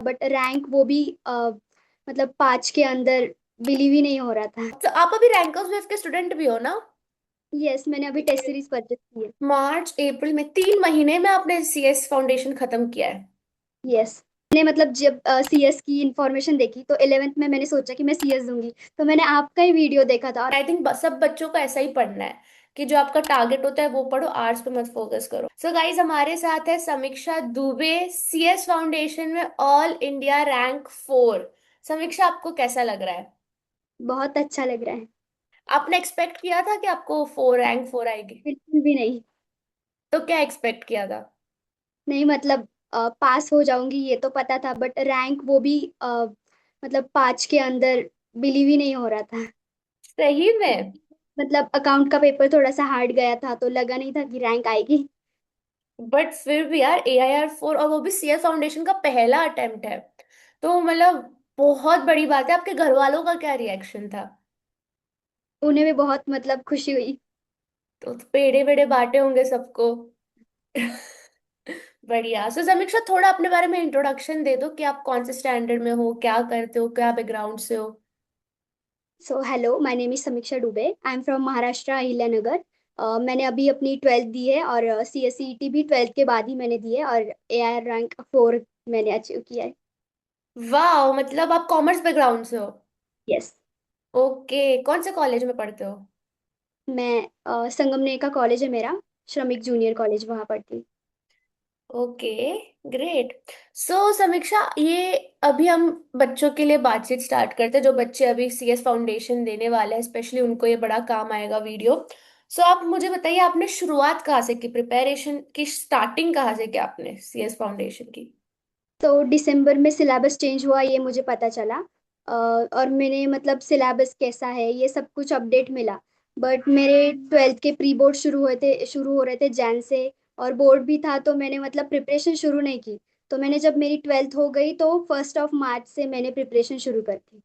But rank वो भी मतलब 5 के अंदर बिलीव ही नहीं हो रहा था। तो आप अभी रैंकर्स वेव के स्टूडेंट भी हो ना? यस, मैंने अभी टेस्ट सीरीज परचेस की है। मार्च अप्रैल में 3 महीने में आपने सीएस फाउंडेशन खत्म किया है? यस, मैंने मतलब जब सीएस की इंफॉर्मेशन देखी तो 11th में मैंने सोचा कि मैं सीएस दूंगी, तो मैंने आपका ही वीडियो देखा था। और आई थिंक सब बच्चों को ऐसा ही पढ़ना है कि जो आपका टारगेट होता है वो पढ़ो, आर्ट्स पे मत फोकस करो। सो गाइज, हमारे साथ है समीक्षा दुबे, सीएस फाउंडेशन में ऑल इंडिया रैंक 4। समीक्षा, आपको कैसा लग रहा है? बहुत अच्छा लग रहा है। आपने एक्सपेक्ट किया था कि आपको रैंक 4 आएगी? बिल्कुल भी नहीं। तो क्या एक्सपेक्ट किया था? नहीं मतलब पास हो जाऊंगी ये तो पता था, बट रैंक वो भी मतलब 5 के अंदर बिलीव ही नहीं हो रहा था। सही में? मतलब अकाउंट का पेपर थोड़ा सा हार्ड गया था तो लगा नहीं था कि रैंक आएगी। बट फिर भी यार, AIR 4, और वो भी सीएस फाउंडेशन का पहला अटेम्प्ट है, तो मतलब बहुत बड़ी बात है। आपके घर वालों का क्या रिएक्शन था? उन्हें भी बहुत मतलब खुशी हुई। तो पेड़े वेड़े बांटे होंगे सबको। बढ़िया। सो समीक्षा, थोड़ा अपने बारे में इंट्रोडक्शन दे दो कि आप कौन से स्टैंडर्ड में हो, क्या करते हो, क्या बैकग्राउंड से हो। So hello, my name is समीक्षा डुबे, I am from Maharashtra, Ahilyanagar. मैंने अभी अपनी 12th दी है और सी एस सी टी भी 12th के बाद ही मैंने दी है, और ए आर रैंक 4 मैंने अचीव किया है। वाह, मतलब आप कॉमर्स बैकग्राउंड से हो? यस। ओके, कौन से कॉलेज में पढ़ते हो? मैं संगमनेर का कॉलेज है मेरा, श्रमिक जूनियर कॉलेज, वहाँ पढ़ती हूँ। Okay, great. सो समीक्षा, ये अभी हम बच्चों के लिए बातचीत स्टार्ट करते हैं, जो बच्चे अभी सीएस फाउंडेशन देने वाले हैं, स्पेशली उनको ये बड़ा काम आएगा वीडियो। सो आप मुझे बताइए, आपने शुरुआत कहाँ से की, प्रिपरेशन की स्टार्टिंग कहाँ से की आपने सीएस फाउंडेशन की? तो दिसंबर में सिलेबस चेंज हुआ ये मुझे पता चला। और मैंने मतलब सिलेबस कैसा है ये सब कुछ अपडेट मिला। बट मेरे 12th के प्री बोर्ड शुरू हो रहे थे जैन से, और बोर्ड भी था, तो मैंने मतलब प्रिपरेशन शुरू नहीं की। तो मैंने जब मेरी 12th हो गई तो 1 मार्च से मैंने प्रिपरेशन शुरू कर दी।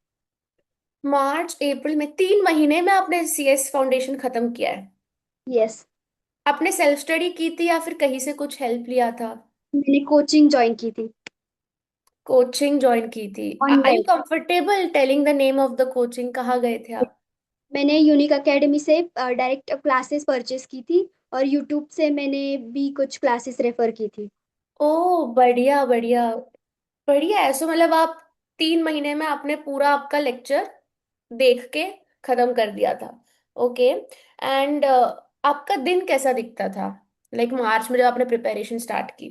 मार्च अप्रैल में 3 महीने में आपने सीएस फाउंडेशन खत्म किया है? यस। आपने सेल्फ स्टडी की थी या फिर कहीं से कुछ हेल्प लिया था? मैंने कोचिंग ज्वाइन की थी। कोचिंग ज्वाइन की थी? Are you online. Comfortable telling the name of the coaching? कहाँ गए थे आप? मैंने यूनिक एकेडमी से डायरेक्ट क्लासेस परचेस की थी, और यूट्यूब से मैंने भी कुछ क्लासेस रेफर की थी। ओ, बढ़िया बढ़िया। बढ़िया है। सो मतलब आप 3 महीने में आपने पूरा आपका लेक्चर देख के खत्म कर दिया था? ओके। एंड आपका दिन कैसा दिखता था, लाइक मार्च में जब आपने प्रिपरेशन स्टार्ट की?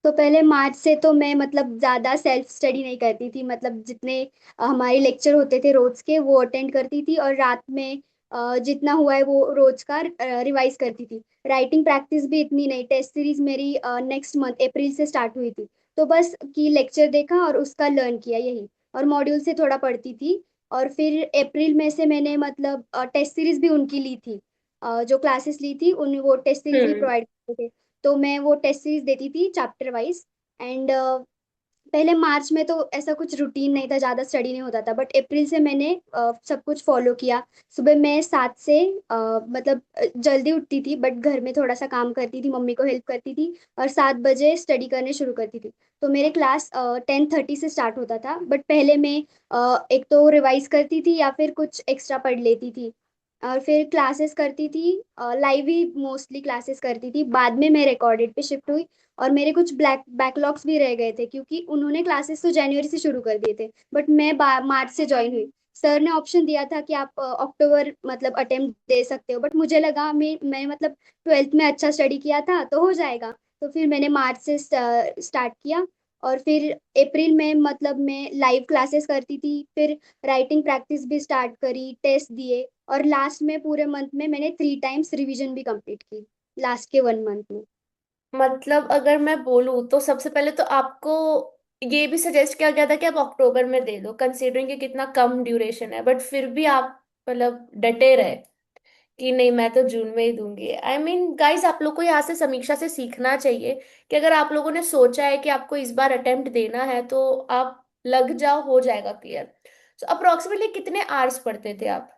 तो पहले मार्च से तो मैं मतलब ज़्यादा सेल्फ स्टडी नहीं करती थी, मतलब जितने हमारे लेक्चर होते थे रोज के वो अटेंड करती थी, और रात में जितना हुआ है वो रोज का रिवाइज करती थी। राइटिंग प्रैक्टिस भी इतनी नहीं, टेस्ट सीरीज मेरी नेक्स्ट मंथ अप्रैल से स्टार्ट हुई थी। तो बस की लेक्चर देखा और उसका लर्न किया यही, और मॉड्यूल से थोड़ा पढ़ती थी। और फिर अप्रैल में से मैंने मतलब टेस्ट सीरीज भी उनकी ली थी। जो क्लासेस ली थी उन वो टेस्ट सीरीज भी हम्म। प्रोवाइड करते थे। तो मैं वो टेस्ट सीरीज देती थी चैप्टर वाइज। एंड पहले मार्च में तो ऐसा कुछ रूटीन नहीं था, ज़्यादा स्टडी नहीं होता था, बट अप्रैल से मैंने सब कुछ फॉलो किया। सुबह मैं 7 से मतलब जल्दी उठती थी, बट घर में थोड़ा सा काम करती थी, मम्मी को हेल्प करती थी, और 7 बजे स्टडी करने शुरू करती थी। तो मेरे क्लास 10:30 से स्टार्ट होता था, बट पहले मैं एक तो रिवाइज करती थी या फिर कुछ एक्स्ट्रा पढ़ लेती थी, और फिर क्लासेस करती थी। लाइव ही मोस्टली क्लासेस करती थी, बाद में मैं रिकॉर्डेड पे शिफ्ट हुई। और मेरे कुछ ब्लैक बैकलॉग्स भी रह गए थे, क्योंकि उन्होंने क्लासेस तो जनवरी से शुरू कर दिए थे, बट मैं मार्च से ज्वाइन हुई। सर ने ऑप्शन दिया था कि आप अक्टूबर मतलब अटेम्प्ट दे सकते हो, बट मुझे लगा मैं मतलब 12th में अच्छा स्टडी किया था तो हो जाएगा। तो फिर मैंने मार्च से स्टार्ट किया। और फिर अप्रैल में मतलब मैं लाइव क्लासेस करती थी, फिर राइटिंग प्रैक्टिस भी स्टार्ट करी, टेस्ट दिए, और लास्ट में पूरे मंथ में मैंने 3 टाइम्स रिवीजन भी कंप्लीट की, लास्ट के 1 मंथ में। मतलब अगर मैं बोलूँ तो सबसे पहले तो आपको ये भी सजेस्ट किया गया था कि आप अक्टूबर में दे दो, कंसीडरिंग कि कितना कम ड्यूरेशन है, बट फिर भी आप मतलब डटे रहे कि नहीं, मैं तो जून में ही दूंगी। आई मीन गाइस, आप लोग को यहाँ से समीक्षा से सीखना चाहिए कि अगर आप लोगों ने सोचा है कि आपको इस बार अटेम्प्ट देना है तो आप लग जाओ, हो जाएगा क्लियर। तो अप्रोक्सीमेटली कितने आवर्स पढ़ते थे आप?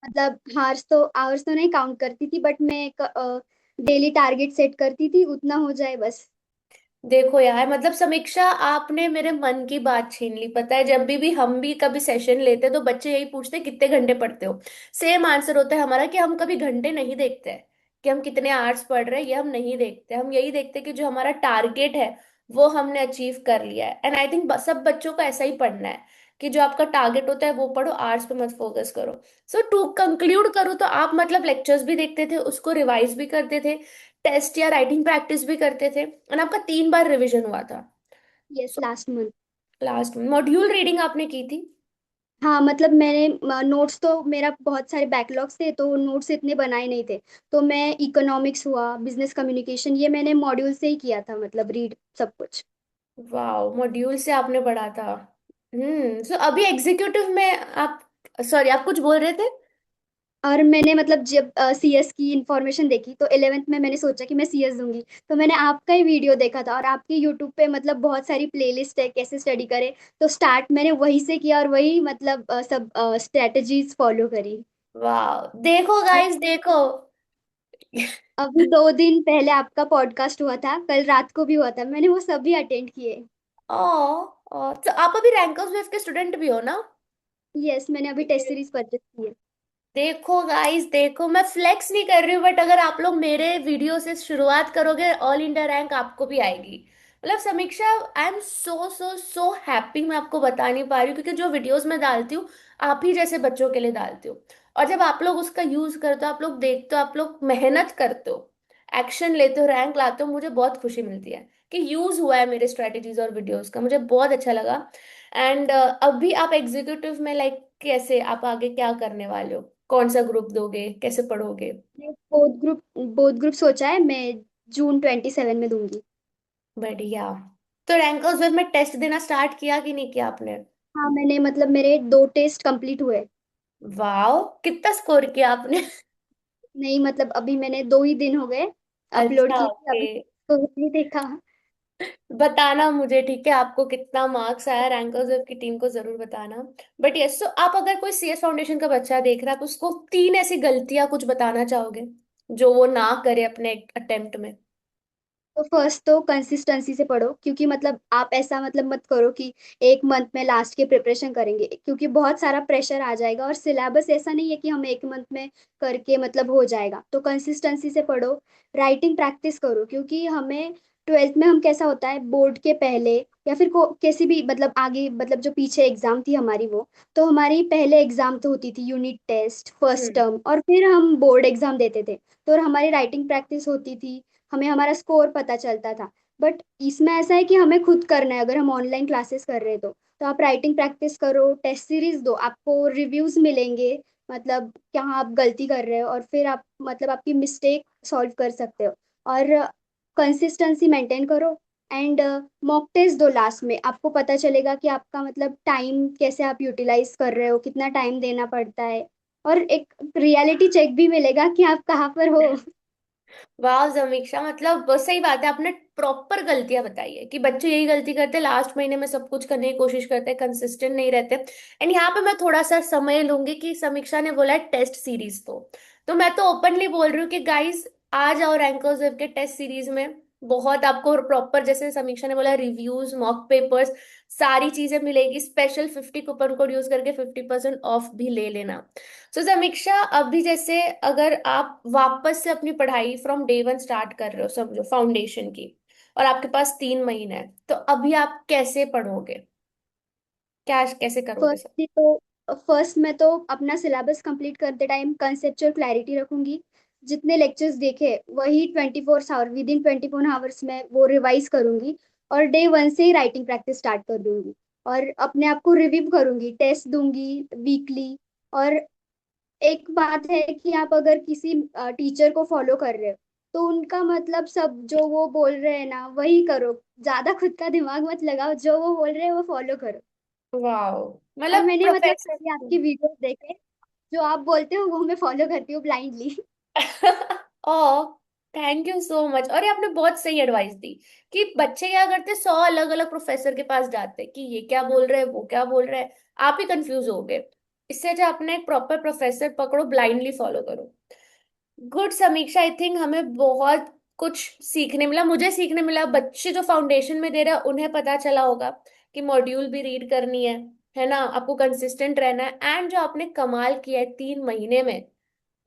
मतलब आवर्स तो नहीं काउंट करती थी, बट मैं एक डेली टारगेट सेट करती थी, उतना हो जाए बस। देखो यार, मतलब समीक्षा, आपने मेरे मन की बात छीन ली। पता है, जब भी हम भी कभी सेशन लेते हैं तो बच्चे यही पूछते हैं कितने घंटे पढ़ते हो। सेम आंसर होता है हमारा कि हम कभी घंटे नहीं देखते हैं, कि हम कितने आवर्स पढ़ रहे हैं ये हम नहीं देखते। हम यही देखते हैं कि जो हमारा टारगेट है वो हमने अचीव कर लिया है। एंड आई थिंक सब बच्चों को ऐसा ही पढ़ना है, कि जो आपका टारगेट होता है वो पढ़ो, आर्ट्स पे मत फोकस करो। सो टू कंक्लूड करूँ तो आप मतलब लेक्चर्स भी देखते थे, उसको रिवाइज भी करते थे, टेस्ट या राइटिंग प्रैक्टिस भी करते थे, और आपका 3 बार रिवीजन हुआ था। Yes, last month. Last module reading आपने की थी? हाँ मतलब मैंने नोट्स तो मेरा बहुत सारे बैकलॉग्स थे तो नोट्स इतने बनाए नहीं थे। तो मैं इकोनॉमिक्स हुआ, बिजनेस कम्युनिकेशन, ये मैंने मॉड्यूल से ही किया था, मतलब रीड सब कुछ। वाह, मॉड्यूल से आपने पढ़ा था। सो अभी एग्जीक्यूटिव में आप, सॉरी आप कुछ बोल रहे थे? और मैंने मतलब जब सीएस की इंफॉर्मेशन देखी तो 11th में मैंने सोचा कि मैं सीएस दूंगी। तो मैंने आपका ही वीडियो देखा था और आपके यूट्यूब पे मतलब बहुत सारी प्लेलिस्ट है कैसे स्टडी करें। तो स्टार्ट मैंने वहीं से किया और वही मतलब सब स्ट्रेटजीज फॉलो करी। वाह, देखो और गाइस देखो। अभी 2 दिन पहले आपका पॉडकास्ट हुआ था, कल रात को भी हुआ था, मैंने वो सभी अटेंड किए। तो आप अभी रैंकर्स वेव के स्टूडेंट भी हो ना? यस, मैंने अभी टेस्ट सीरीज परचेस की है। देखो गाइस देखो, मैं फ्लेक्स नहीं कर रही हूँ, बट अगर आप लोग मेरे वीडियो से शुरुआत करोगे ऑल इंडिया रैंक आपको भी आएगी। मतलब समीक्षा, I am so so so happy. मैं आपको बता नहीं पा रही हूँ, क्योंकि जो वीडियोस मैं डालती हूँ आप ही जैसे बच्चों के लिए डालती हूँ। और जब आप लोग उसका यूज करते हो, आप लोग देखते हो, आप लोग मेहनत करते हो, एक्शन लेते हो, रैंक लाते हो, मुझे बहुत खुशी मिलती है कि यूज हुआ है मेरे स्ट्रेटेजीज और वीडियोस का। मुझे बहुत अच्छा लगा। एंड अभी आप एग्जीक्यूटिव में लाइक कैसे, आप आगे क्या करने वाले हो? कौन सा ग्रुप दोगे, कैसे पढ़ोगे? बोथ ग्रुप सोचा है, मैं जून 27 में दूंगी। बढ़िया। तो रैंकर्स वेब में टेस्ट देना स्टार्ट किया कि नहीं किया आपने? हाँ मैंने मतलब मेरे 2 टेस्ट कंप्लीट हुए। वाह, कितना स्कोर किया आपने? नहीं मतलब अभी मैंने 2 ही दिन हो गए अपलोड अच्छा, की थी, ओके। अभी तो नहीं देखा। बताना मुझे, ठीक है, आपको कितना मार्क्स आया, रैंकर्स वेब की टीम को जरूर बताना। बट यस, तो आप अगर कोई सीएस फाउंडेशन का बच्चा देख रहा है, आप उसको 3 ऐसी गलतियां कुछ बताना चाहोगे जो वो ना करे अपने अटेम्प्ट में? तो फर्स्ट तो कंसिस्टेंसी से पढ़ो, क्योंकि मतलब आप ऐसा मतलब मत करो कि एक मंथ में लास्ट के प्रिपरेशन करेंगे, क्योंकि बहुत सारा प्रेशर आ जाएगा और सिलेबस ऐसा नहीं है कि हम एक मंथ में करके मतलब हो जाएगा। तो कंसिस्टेंसी से पढ़ो। राइटिंग प्रैक्टिस करो, क्योंकि हमें 12th में हम कैसा होता है बोर्ड के पहले या फिर किसी भी मतलब आगे मतलब जो पीछे एग्जाम थी हमारी वो, तो हमारी पहले एग्जाम तो होती थी यूनिट टेस्ट फर्स्ट हम्म। टर्म और फिर हम बोर्ड एग्जाम देते थे। तो हमारी राइटिंग प्रैक्टिस होती थी, हमें हमारा स्कोर पता चलता था। बट इसमें ऐसा है कि हमें खुद करना है, अगर हम ऑनलाइन क्लासेस कर रहे हैं तो आप राइटिंग प्रैक्टिस करो, टेस्ट सीरीज दो, आपको रिव्यूज मिलेंगे, मतलब कहाँ आप गलती कर रहे हो और फिर आप मतलब आपकी मिस्टेक सॉल्व कर सकते हो। और कंसिस्टेंसी मेंटेन करो। एंड मॉक टेस्ट दो, लास्ट में आपको पता चलेगा कि आपका मतलब टाइम कैसे आप यूटिलाइज कर रहे हो, कितना टाइम देना पड़ता है। और एक रियलिटी चेक भी मिलेगा कि आप कहाँ पर हो। वाह समीक्षा, मतलब बस सही बात है, आपने प्रॉपर गलतियां बताई है कि बच्चे यही गलती करते हैं, लास्ट महीने में सब कुछ करने की कोशिश करते हैं, कंसिस्टेंट नहीं रहते। एंड यहाँ पे मैं थोड़ा सा समय लूंगी कि समीक्षा ने बोला है टेस्ट सीरीज, तो मैं तो ओपनली बोल रही हूँ कि गाइस आ जाओ रैंकर्स वेब के टेस्ट सीरीज में। बहुत आपको प्रॉपर, जैसे समीक्षा ने बोला, रिव्यूज, मॉक पेपर्स, सारी चीजें मिलेगी। स्पेशल 50 कूपन कोड यूज करके 50% ऑफ भी ले लेना। सो समीक्षा, अभी जैसे अगर आप वापस से अपनी पढ़ाई फ्रॉम डे वन स्टार्ट कर रहे हो, समझो फाउंडेशन की, और आपके पास 3 महीने है, तो अभी आप कैसे पढ़ोगे? क्या कैसे करोगे सब? फर्स्ट मैं तो अपना सिलेबस कंप्लीट करते टाइम कंसेप्चुअल क्लैरिटी रखूंगी। जितने लेक्चर्स देखे वही 24 आवर, विद इन 24 आवर्स में वो रिवाइज करूंगी। और डे वन से ही राइटिंग प्रैक्टिस स्टार्ट कर दूंगी। और अपने आप को रिव्यू करूंगी, टेस्ट दूंगी वीकली। और एक बात है कि आप अगर किसी टीचर को फॉलो कर रहे हो तो उनका मतलब सब जो वो बोल रहे हैं ना वही करो। ज्यादा खुद का दिमाग मत लगाओ, जो वो बोल रहे हैं वो फॉलो करो। वाह, और मतलब मैंने मतलब प्रोफेसर। काफी आपकी वीडियोस देखे, जो आप बोलते हो वो मैं फॉलो करती हूँ blindly. Oh, thank you so much. और ये आपने बहुत सही एडवाइस दी कि बच्चे क्या करते, 100 अलग अलग प्रोफेसर के पास जाते कि ये क्या बोल रहे हैं, वो क्या बोल रहे हैं, आप ही कंफ्यूज हो गए। इससे जो अपने एक प्रॉपर प्रोफेसर पकड़ो, ब्लाइंडली फॉलो करो। गुड समीक्षा, आई थिंक हमें बहुत कुछ सीखने मिला, मुझे सीखने मिला, बच्चे जो फाउंडेशन में दे रहे हैं उन्हें पता चला होगा कि मॉड्यूल भी रीड करनी है ना, आपको कंसिस्टेंट रहना है। एंड जो आपने कमाल किया है 3 महीने में,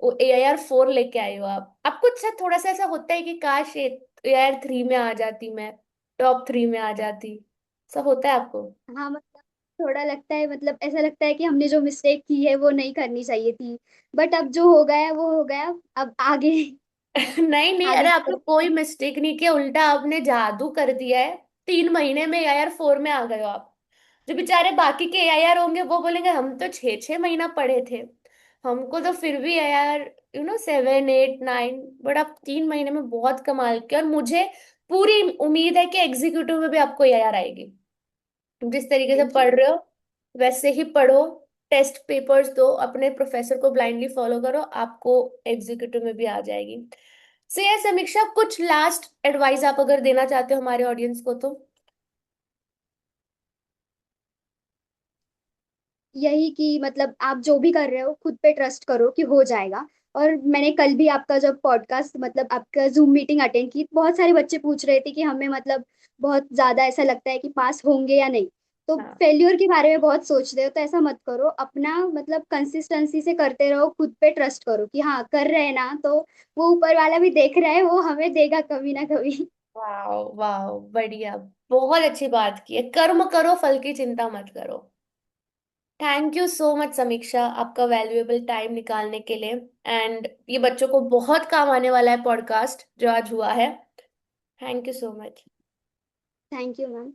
वो AIR 4 लेके आए हो आपको अच्छा थोड़ा सा ऐसा होता है कि काश AIR 3 में आ जाती, मैं टॉप 3 में आ जाती, सब होता है आपको? हाँ मतलब थोड़ा लगता है, मतलब ऐसा लगता है कि हमने जो मिस्टेक की है वो नहीं करनी चाहिए थी, बट अब जो हो गया वो हो गया। अब आगे नहीं नहीं, आगे अरे आपने कर। कोई मिस्टेक नहीं किया, उल्टा आपने जादू कर दिया है। 3 महीने में AIR 4 में आ गए हो आप। जो बेचारे बाकी के AIR होंगे वो बोलेंगे हम तो 6 6 महीना पढ़े थे, हमको तो फिर भी AIR 7 8 9, बट आप 3 महीने में बहुत कमाल किया। और मुझे पूरी उम्मीद है कि एग्जीक्यूटिव में भी आपको AIR आएगी। तुम जिस तरीके से थैंक यू। पढ़ रहे हो वैसे ही पढ़ो, टेस्ट पेपर्स दो, अपने प्रोफेसर को ब्लाइंडली फॉलो करो, आपको एग्जीक्यूटिव में भी आ जाएगी। सो यस समीक्षा, कुछ लास्ट एडवाइस आप अगर देना चाहते हो हमारे ऑडियंस को तो? यही कि मतलब आप जो भी कर रहे हो खुद पे ट्रस्ट करो कि हो जाएगा। और मैंने कल भी आपका जब पॉडकास्ट मतलब आपका जूम मीटिंग अटेंड की, बहुत सारे बच्चे पूछ रहे थे कि हमें मतलब बहुत ज्यादा ऐसा लगता है कि पास होंगे या नहीं। तो हाँ। फेल्योर के बारे में बहुत सोच रहे हो तो ऐसा मत करो, अपना मतलब कंसिस्टेंसी से करते रहो, खुद पे ट्रस्ट करो कि हाँ कर रहे हैं ना, तो वो ऊपर वाला भी देख रहा है, वो हमें देगा कभी ना कभी। वाह वाह, बढ़िया, बहुत अच्छी बात की है, कर्म करो फल की चिंता मत करो। थैंक यू सो मच समीक्षा, आपका वैल्यूएबल टाइम निकालने के लिए। एंड ये बच्चों को बहुत काम आने वाला है पॉडकास्ट जो आज हुआ है। Thank you so much. Thank you ma'am.